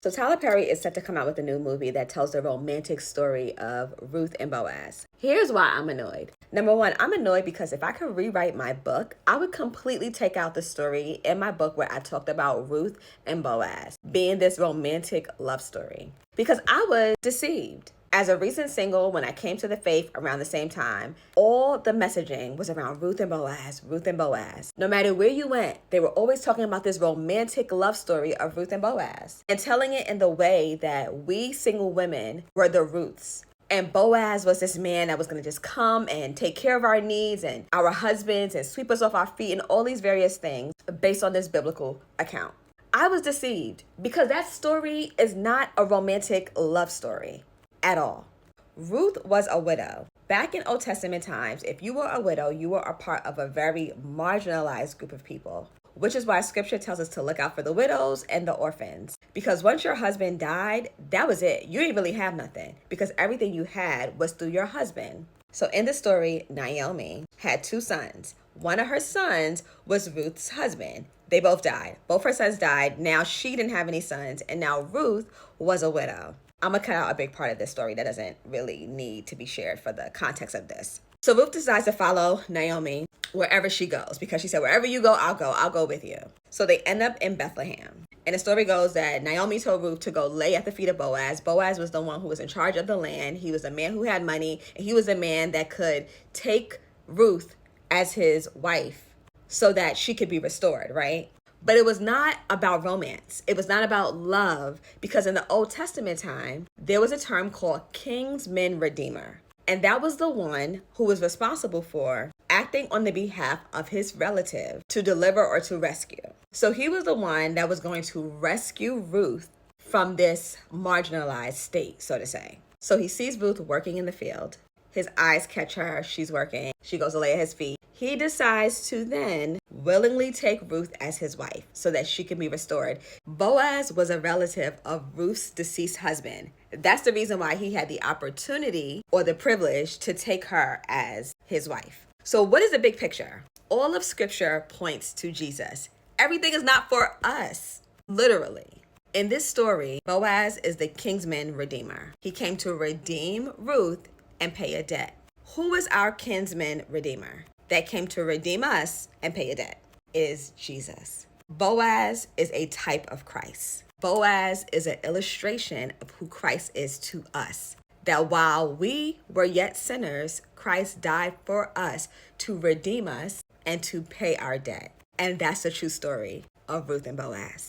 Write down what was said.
So Tyler Perry is set to come out with a new movie that tells the romantic story of Ruth and Boaz. Here's why I'm annoyed. Number one, I'm annoyed because if I could rewrite my book, I would completely take out the story in my book where I talked about Ruth and Boaz being this romantic love story. Because I was deceived. As a recent single, when I came to the faith around the same time, all the messaging was around Ruth and Boaz, Ruth and Boaz. No matter where you went, they were always talking about this romantic love story of Ruth and Boaz and telling it in the way that we single women were the Ruths. And Boaz was this man that was going to just come and take care of our needs and our husbands and sweep us off our feet and all these various things based on this biblical account. I was deceived because that story is not a romantic love story at all. Ruth was a widow. Back in Old Testament times, if you were a widow, you were a part of a very marginalized group of people, which is why scripture tells us to look out for the widows and the orphans. Because once your husband died, that was it. You didn't really have nothing because everything you had was through your husband. So in the story, Naomi had two sons. One of her sons was Ruth's husband. They both died. Both her sons died. Now she didn't have any sons, and now Ruth was a widow. I'm going to cut out a big part of this story that doesn't really need to be shared for the context of this. So Ruth decides to follow Naomi wherever she goes because she said, wherever you go, I'll go with you. So they end up in Bethlehem. And the story goes that Naomi told Ruth to go lay at the feet of Boaz. Boaz was the one who was in charge of the land. He was a man who had money, and he was a man that could take Ruth as his wife so that she could be restored, right? But it was not about romance. It was not about love, because in the Old Testament time, there was a term called kinsman redeemer. And that was the one who was responsible for acting on the behalf of his relative to deliver or to rescue. So he was the one that was going to rescue Ruth from this marginalized state, so to say. So he sees Ruth working in the field. His eyes catch her. She's working. She goes to lay at his feet. He decides to then willingly take Ruth as his wife so that she can be restored. Boaz was a relative of Ruth's deceased husband. That's the reason why he had the opportunity or the privilege to take her as his wife. So what is the big picture? All of scripture points to Jesus. Everything is not for us, literally. In this story, Boaz is the kinsman redeemer. He came to redeem Ruth and pay a debt. Who is our kinsman redeemer that came to redeem us and pay a debt? Is Jesus. Boaz is a type of Christ. Boaz is an illustration of who Christ is to us. That while we were yet sinners, Christ died for us to redeem us and to pay our debt. And that's the true story of Ruth and Boaz.